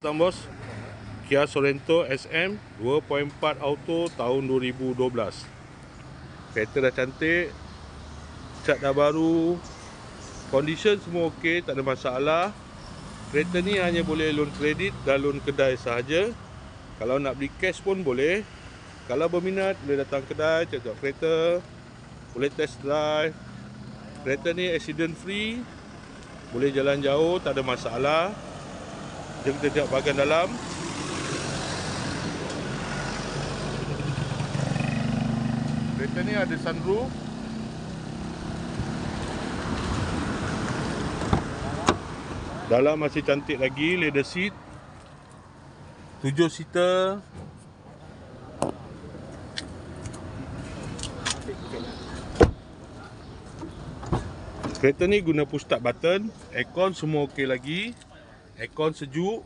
Tuan bos, Kia Sorento SM 2.4 auto tahun 2012. Kereta dah cantik, cat dah baru, condition semua okey, tak ada masalah. Kereta ni hanya boleh loan kredit dan loan kedai sahaja. Kalau nak beli cash pun boleh. Kalau berminat boleh datang kedai, tengok kereta, boleh test drive. Kereta ni accident free, boleh jalan jauh, tak ada masalah. Jom kita tengok bahagian dalam. Kereta ni ada sunroof. Dalam masih cantik lagi, leather seat, 7 seater. Kereta ni guna push start button. Aircon semua okey lagi. Aircon sejuk.